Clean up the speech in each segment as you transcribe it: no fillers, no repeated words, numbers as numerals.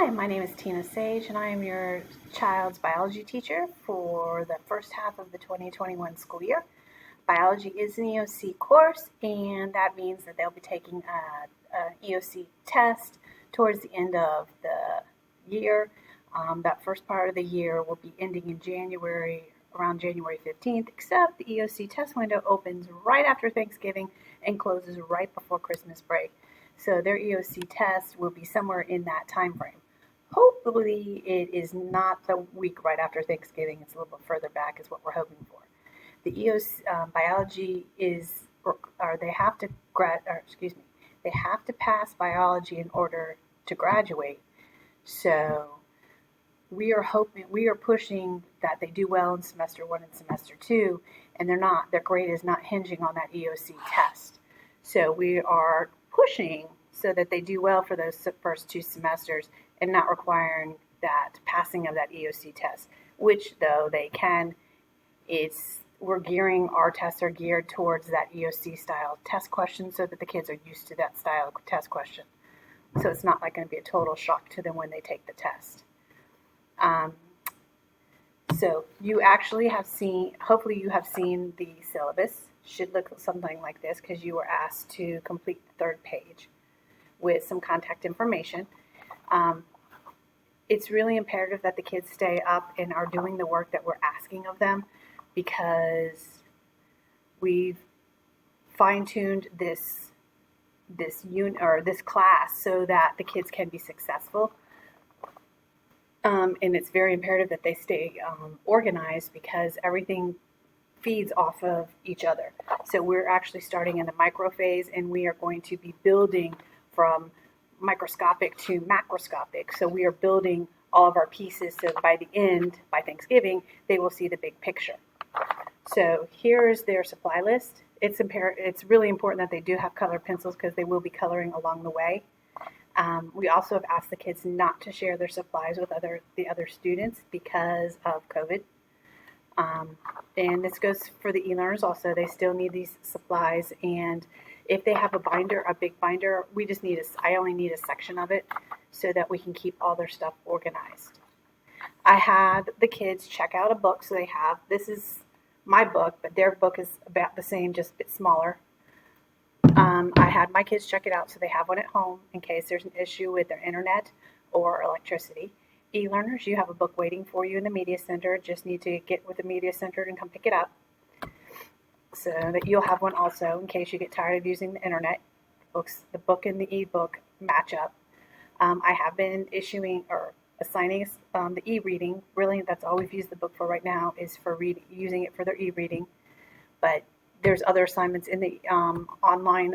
Hi, my name is Tina Sage, and I am your child's biology teacher for the first half of the 2021 school year. Biology is an EOC course, and that means that they'll be taking an EOC test towards the end of the year. That first part of the year will be ending in January, around January 15th, except the EOC test window opens right after Thanksgiving and closes right before Christmas break. So their EOC test will be somewhere in that time frame. Hopefully, it is not the week right after Thanksgiving. It's a little bit further back, is what we're hoping for. The EOC biology is, or they have to they have to pass biology in order to graduate. So we are pushing that they do well in semester 1 and semester 2, and their grade is not hinging on that EOC test. So we are pushing so that they do well for those first 2 semesters and not requiring that passing of that EOC test, which though they can, our tests are geared towards that EOC style test question so that the kids are used to that style of test question. So it's not like going to be a total shock to them when they take the test. So you actually hopefully you have seen the syllabus. Should look something like this because you were asked to complete the 3rd page with some contact information. It's really imperative that the kids stay up and are doing the work that we're asking of them because we've fine-tuned this class so that the kids can be successful. And it's very imperative that they stay organized because everything feeds off of each other. So we're actually starting in the micro phase, and we are going to be building from microscopic to macroscopic. So we are building all of our pieces so by the end, by Thanksgiving, they will see the big picture. So here is their supply list. It's really important that they do have colored pencils because they will be coloring along the way. We also have asked the kids not to share their supplies with the other students because of COVID. And this goes for the e-learners also. They still need these supplies, and if they have a big binder, I only need a section of it so that we can keep all their stuff organized. I had the kids check out a book, so this is my book, but their book is about the same, just a bit smaller. I had my kids check it out so they have one at home in case there's an issue with their internet or electricity. E-learners, you have a book waiting for you in the media center. Just need to get with the media center and come pick it up so that you'll have one also in case you get tired of using the internet. The book and the e-book match up. I have been assigning the e-reading. Really, that's all we've used the book for right now is for using it for their e-reading. But there's other assignments in the online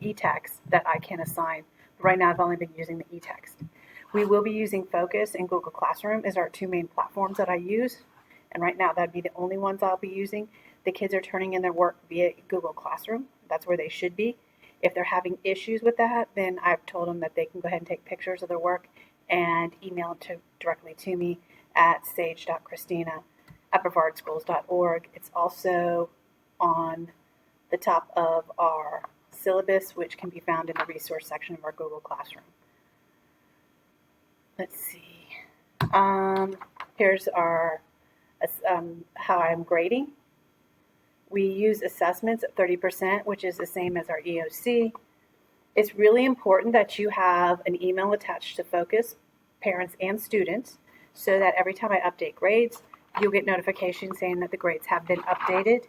e-text that I can assign. Right now, I've only been using the e-text. We will be using Focus and Google Classroom as our 2 main platforms that I use. And right now, that'd be the only ones I'll be using. The kids are turning in their work via Google Classroom. That's where they should be. If they're having issues with that, then I've told them that they can go ahead and take pictures of their work and email it directly to me at sage.christina@brevardschools.org. It's also on the top of our syllabus, which can be found in the resource section of our Google Classroom. Let's see. Here's our how I'm grading. We use assessments at 30%, which is the same as our EOC. It's really important that you have an email attached to Focus, parents and students, so that every time I update grades, you'll get notifications saying that the grades have been updated.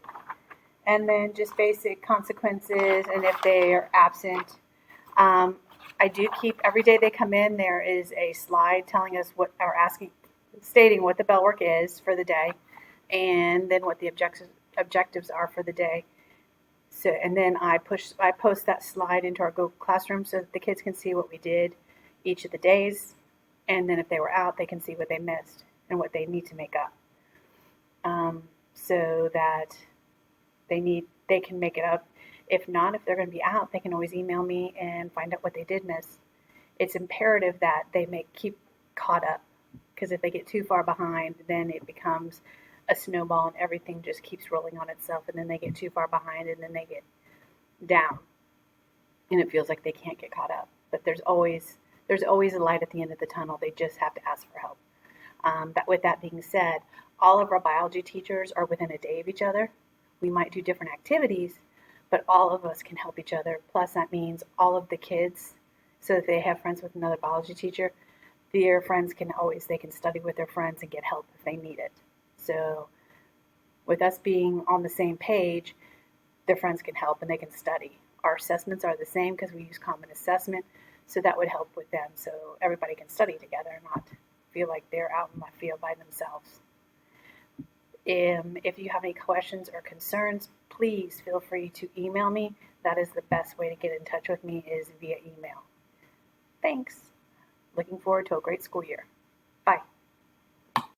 And then just basic consequences, and if they are absent. I do keep, every day they come in, there is a slide telling us stating what the bell work is for the day, and then what the objectives are for the day. So, and then I post that slide into our Google Classroom so that the kids can see what we did each of the days, and then if they were out, they can see what they missed and what they need to make up, so that they can make it up. If not, if they're going to be out, they can always email me and find out what they did miss. It's imperative that they keep caught up, because if they get too far behind, then it becomes a snowball and everything just keeps rolling on itself, and then they get too far behind and then they get down and it feels like they can't get caught up. But there's always there's always a light at the end of the tunnel. They just have to ask for help. With that being said, all of our biology teachers are within a day of each other. We might do different activities, but all of us can help each other. Plus, that means all of the kids, so if they have friends with another biology teacher, their friends they can study with their friends and get help if they need it. So with us being on the same page, their friends can help and they can study. Our assessments are the same because we use Common Assessment, so that would help with them so everybody can study together and not feel like they're out in the field by themselves. If you have any questions or concerns, please feel free to email me. That is the best way to get in touch with me, is via email. Thanks. Looking forward to a great school year. Bye.